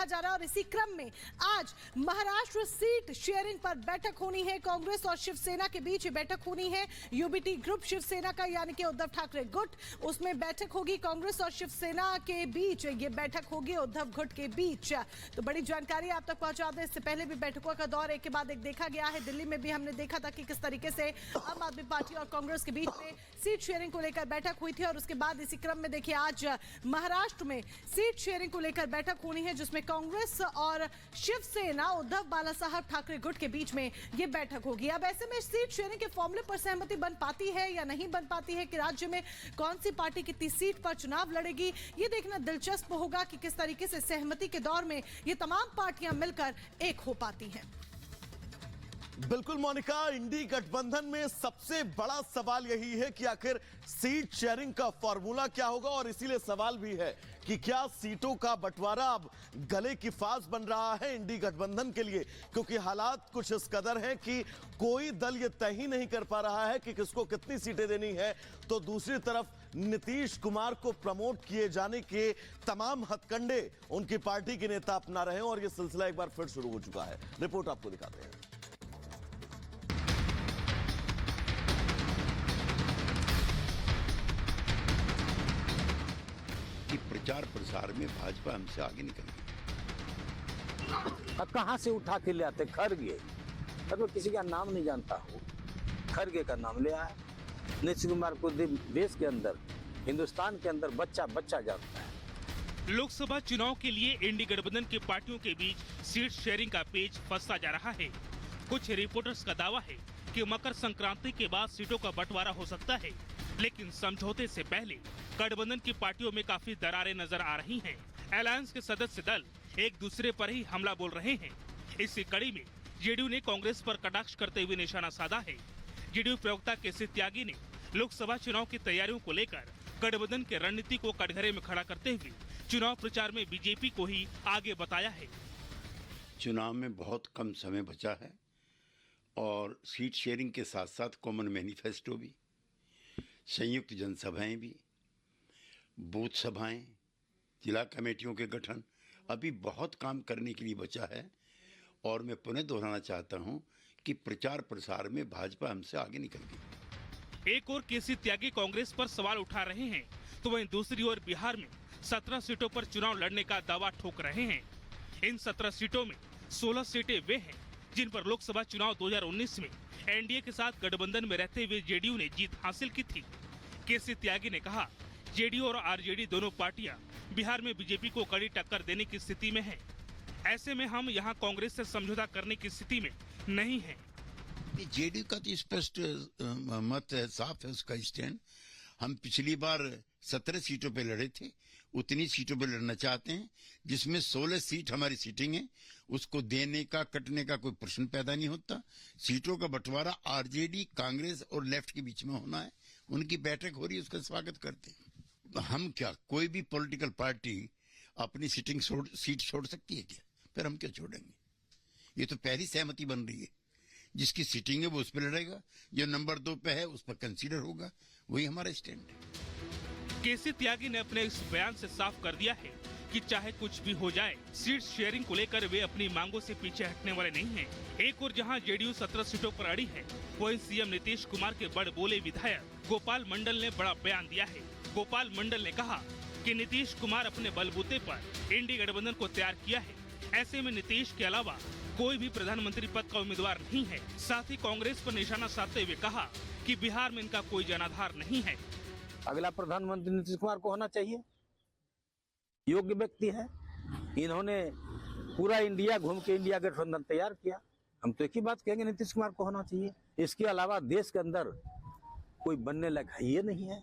जा रहा है और इसी क्रम में आज महाराष्ट्र सीट शेयरिंग पर बैठक होनी है। कांग्रेस और शिवसेना के बीच बैठक होनी है। यूबीटी ग्रुप शिवसेना का यानी कि उद्धव ठाकरे गुट, उसमें बैठक होगी। कांग्रेस और शिवसेना के बीच ये बैठक होगी, उद्धव गुट के बीच। तो बड़ी जानकारी आप तक पहुंचा दें। इससे पहले भी बैठकों का दौर एक के बाद एक देखा गया है। दिल्ली में भी हमने देखा था कि किस तरीके से आम आदमी पार्टी और कांग्रेस के बीच में सीट शेयरिंग को लेकर बैठक हुई थी और उसके बाद इसी क्रम में देखिए आज महाराष्ट्र में सीट शेयरिंग को लेकर बैठक होनी है, जिसमें कांग्रेस और शिवसेना उद्धव बाला साहब ठाकरे गुट के बीच में यह बैठक होगी। अब ऐसे में सीट शेयरिंग के फॉर्मूले पर सहमति बन पाती है या नहीं बन पाती है कि राज्य में कौन सी पार्टी कितनी सीट पर चुनाव लड़ेगी, ये देखना दिलचस्प होगा कि किस तरीके से सहमति के दौर में ये तमाम पार्टियां मिलकर एक हो पाती हैं। बिल्कुल मोनिका, इंडी गठबंधन में सबसे बड़ा सवाल यही है कि आखिर सीट शेयरिंग का फॉर्मूला क्या होगा और इसीलिए सवाल भी है कि क्या सीटों का बंटवारा अब गले की फांस बन रहा है इंडी गठबंधन के लिए, क्योंकि हालात कुछ इस कदर हैं कि कोई दल ये तय ही नहीं कर पा रहा है कि किसको कितनी सीटें देनी है। तो दूसरी तरफ नीतीश कुमार को प्रमोट किए जाने के तमाम हथकंडे उनकी पार्टी के नेता अपना रहे हैं और यह सिलसिला एक बार फिर शुरू हो चुका है। रिपोर्ट आपको दिखाते हैं। कि प्रचार प्रसार में भाजपा हमसे आगे निकल गई। कहां से उठा के ले आते? खरगे, तो किसी का नाम नहीं जानता हो, खरगे का नाम ले आया। नीतीश कुमार को देश के अंदर, हिंदुस्तान के अंदर बच्चा बच्चा जानता है। लोकसभा चुनाव के लिए इंडी गठबंधन की पार्टियों के बीच सीट शेयरिंग का पेच फंसता जा रहा है। कुछ रिपोर्टर्स का दावा है कि मकर संक्रांति के बाद सीटों का बंटवारा हो सकता है, लेकिन समझौते से पहले गठबंधन की पार्टियों में काफी दरारें नजर आ रही हैं। अलायंस के सदस्य दल एक दूसरे पर ही हमला बोल रहे हैं। इसी कड़ी में जेडीयू ने कांग्रेस पर कटाक्ष करते हुए निशाना साधा है। जेडीयू प्रवक्ता केसी त्यागी ने लोकसभा चुनाव की तैयारियों को लेकर गठबंधन की रणनीति को कटघरे में खड़ा करते हुए चुनाव प्रचार में बीजेपी को ही आगे बताया है। चुनाव में बहुत कम समय बचा है और सीट शेयरिंग के साथ साथ कॉमन मैनिफेस्टो भी, संयुक्त जनसभाएं भी, बूथ सभाएं, जिला कमेटियों के गठन, अभी बहुत काम करने के लिए बचा है। और मैं पुनः दोहराना चाहता हूं कि प्रचार प्रसार में भाजपा हमसे आगे निकल गई। एक और केसी त्यागी कांग्रेस पर सवाल उठा रहे हैं, तो वहीं दूसरी ओर बिहार में 17 सीटों पर चुनाव लड़ने का दावा ठोक रहे हैं। इन 17 सीटों में 16 सीटें वे हैं जिन पर लोकसभा चुनाव 2019 में एनडीए के साथ गठबंधन में रहते हुए जेडीयू ने जीत हासिल की थी। केसी त्यागी ने कहा, जेडीयू और आरजेडी दोनों पार्टियां बिहार में बीजेपी को कड़ी टक्कर देने की स्थिति में हैं। ऐसे में हम यहां कांग्रेस से समझौता करने की स्थिति में नहीं हैं। जेडीयू का तो स्पष्ट मत है, साफ है उसका स्टैंड। हम पिछली बार 17 सीटों पे लड़े थे, उतनी सीटों पे लड़ना चाहते हैं, जिसमें 16 सीट हमारी सीटिंग है। उसको देने का कटने का कोई प्रश्न पैदा नहीं होता। सीटों का बंटवारा आरजेडी, कांग्रेस और लेफ्ट के बीच में होना है। उनकी बैठक हो रही है, उसका स्वागत करते हैं। हम क्या, कोई भी पॉलिटिकल पार्टी अपनी सीट छोड़ सकती है क्या? फिर हम क्या छोड़ेंगे? ये तो पहली सहमति बन रही है। जिसकी सीटिंग है वो उस पर लड़ेगा, जो नंबर 2 पे है उस पर कंसीडर होगा। वही हमारा स्टैंड है। केसी त्यागी ने अपने इस बयान से साफ कर दिया है कि चाहे कुछ भी हो जाए, सीट शेयरिंग को लेकर वे अपनी मांगों से पीछे हटने वाले नहीं हैं। एक और जहां जेडीयू 17 सीटों पर अड़ी है, वहीं सीएम नीतीश कुमार के बड़ बोले विधायक गोपाल मंडल ने बड़ा बयान दिया है। गोपाल मंडल ने कहा कि नीतीश कुमार अपने बलबूते पर इंडी गठबंधन को तैयार किया है। ऐसे में नीतीश के अलावा कोई भी प्रधानमंत्री पद का उम्मीदवार नहीं है। साथ ही कांग्रेस पर निशाना साधते हुए कहा कि बिहार में इनका कोई जनाधार नहीं है। अगला प्रधानमंत्री नीतीश कुमार को होना चाहिए, योग्य व्यक्ति है। इन्होंने पूरा इंडिया घूम के इंडिया गठबंधन तैयार किया। हम तो एक ही बात कहेंगे, नीतीश कुमार को होना चाहिए। इसके अलावा देश के अंदर कोई बनने लगा ये नहीं है।